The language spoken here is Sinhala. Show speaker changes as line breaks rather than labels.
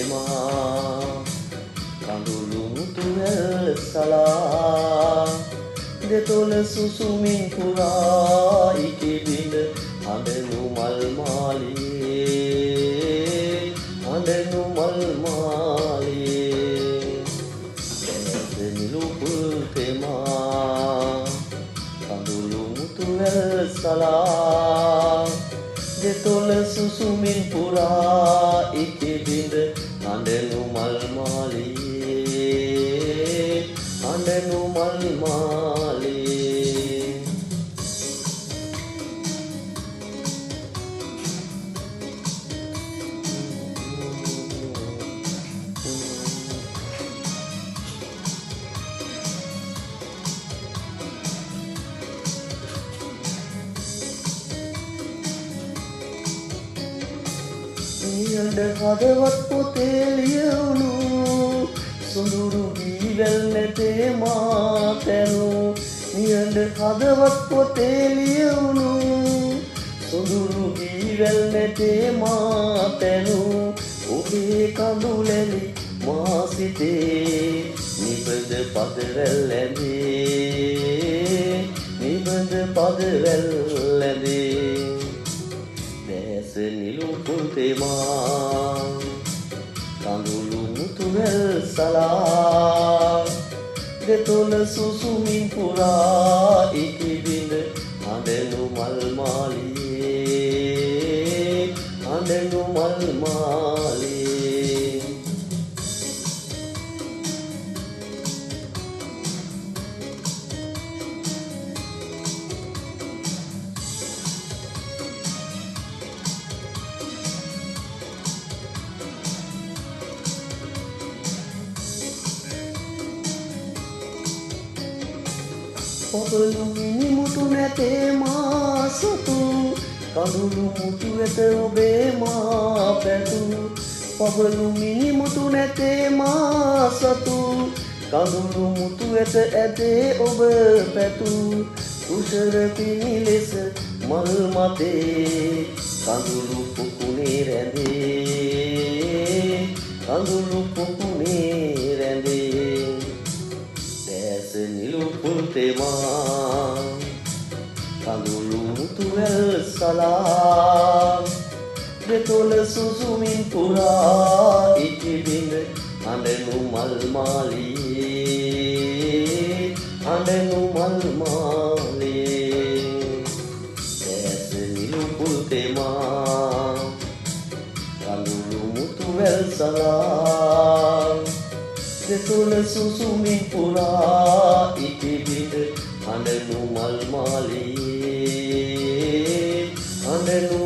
තෙමා කඳුළු මුතු වැල් සලා දෙතොල සුසුමින් පුරා ඉකිබිඳ හඬනු මල් මාලියේ හඬනු මල් මාලියේ දැස නිලුපුල් තෙමා කඳුළු මුතු වැල් සලා දෙතොල සුසුමින් පුරා ඉකිබිඳ හඬනු මල් මාලියේ හඬනු මල් මාලියේ නියඬ හදවත් පොතේ ලියවුණු සොඳුරු ගීවැල් නැතේ මා තැනු නියඬ හදවත් පොතේ ලියවුණු සොඳුරු ගීවැල් නැතේ මා තැනු ඔබේ කඳුලැලි මා සිතේ නිබඳ පදවැල් ඇඳේ නිබඳ පදවැල් ඇඳේ දැස නිලුපුල් තෙමා කඳුළු මුතු වැල් සලා දෙතොල සුසුමින් පුරා ඉකිබිඳ හඬනු මල් මාලියේ හඬනු මල් මාලියේ පොබළු මිනිමුතු නැතේ මා සතු කඳුළු මුතු ඇත ඔබේ මා පැතු පොබළු මිනිමුතු නැතේ මා සතු කඳුළු මුතු ඇත ඇතේ ඔබ පැතු කුසර පිණි ලෙස මල් මතේ කඳුළු පුකුණේ රැඳේ කඳුළු පුකුණේ රැඳේ දැස නිලුපුල් තෙමා කඳුළු මුතු වැල් සලා දෙතොල සුසුමින් පුරා ඉකිබිඳ හඬනු මල් මාලියේ හඬනු මල් මාලියේ දැස නිලුපුල් තෙමා කඳුළු මුතු වැල් සලා දෙතොල සුසුමින් පුරා ඉකිබිඳ හඬනු මල් මාලියේ හඬනු